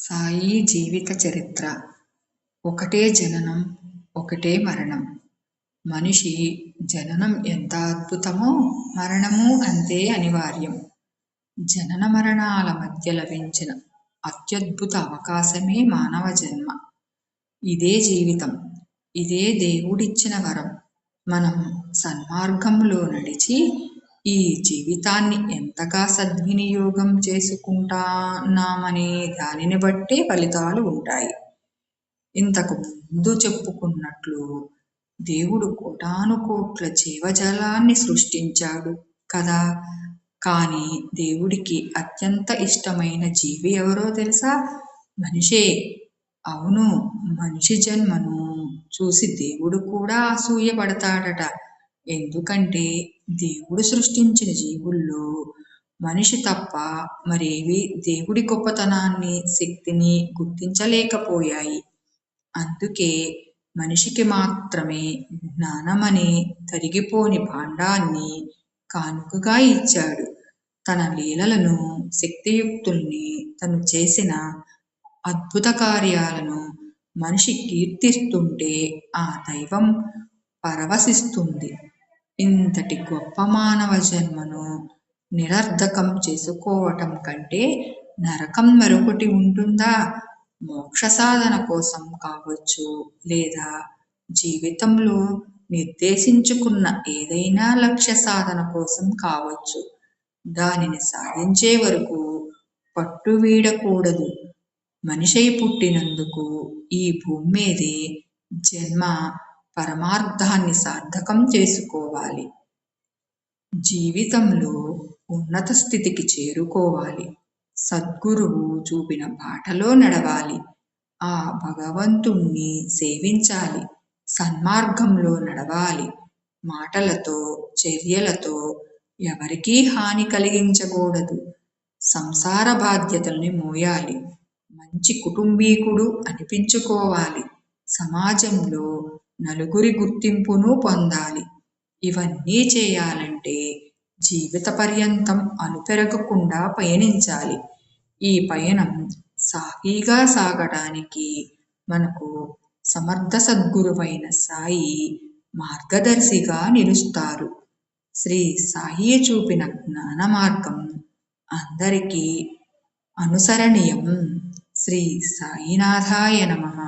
సాయి జీవిత చరిత్ర. ఒకటే జననం, ఒకటే మరణం. మనిషి జననం ఎంత అద్భుతమో మరణమూ అంతే అనివార్యం. జనన మరణాల మధ్య లభించిన అత్యద్భుత అవకాశమే మానవ జన్మ. ఇదే జీవితం, ఇదే దేవుడిచ్చిన వరం. మనం సన్మార్గంలో నడిచి ఈ జీవితాన్ని ఎంతగా సద్వినియోగం చేసుకుంటున్నామనే దానిని బట్టే ఫలితాలు ఉంటాయి. ఇంతకు ముందు చెప్పుకున్నట్లు దేవుడు కోటానుకోట్ల జీవజాలాన్ని సృష్టించాడు కదా. కానీ దేవుడికి అత్యంత ఇష్టమైన జీవి ఎవరో తెలుసా? మనిషే. అవును, మనిషి జన్మను చూసి దేవుడు కూడా అసూయపడతాడట. ఎందుకంటే దేవుడు సృష్టించిన జీవుల్లో మనిషి తప్ప మరేవి దేవుడి గొప్పతనాన్ని, శక్తిని గుర్తించలేకపోయాయి. అందుకే మనిషికి మాత్రమే జ్ఞానమనే తరిగిపోని భాండాన్ని కానుకగా ఇచ్చాడు. తన లీలలను, శక్తియుక్తుల్ని, తను చేసిన అద్భుత కార్యాలను మనిషి కీర్తిస్తుంటే ఆ దైవం పరవశిస్తుంది. ఇంతటి గొప్ప మానవ జన్మను నిరర్ధకం చేసుకోవటం కంటే నరకం మరొకటి ఉంటుందా? మోక్ష సాధన కోసం కావచ్చు, లేదా జీవితంలో నిర్దేశించుకున్న ఏదైనా లక్ష్య సాధన కోసం కావచ్చు. దానిని సాధించే వరకు పట్టు వీడకూడదు. మనిషై పుట్టినందుకు ఈ భూమి మీదే జన్మ పరమార్థాన్ని సార్థకం చేసుకోవాలి. జీవితంలో ఉన్నత స్థితికి చేరుకోవాలి. సద్గురువు చూపిన బాటలో నడవాలి. ఆ భగవంతుణ్ణి సేవించాలి. సన్మార్గంలో నడవాలి. మాటలతో, చర్యలతో ఎవరికీ హాని కలిగించకూడదు. సంసార బాధ్యతల్ని మోయాలి. మంచి కుటుంబీకుడు అనిపించుకోవాలి. సమాజంలో నలుగురి గుర్తింపును పొందాలి. ఇవన్నీ చేయాలంటే జీవిత పర్యంతం అలుపెరగకుండా పయనించాలి. ఈ పయనం సాగిగా సాగడానికి మనకు సమర్థ సద్గురువైన సాయి మార్గదర్శిగా నిలుస్తారు. శ్రీ సాయి చూపిన జ్ఞాన మార్గం అందరికీ అనుసరణీయం. శ్రీ సాయినాథాయ నమః.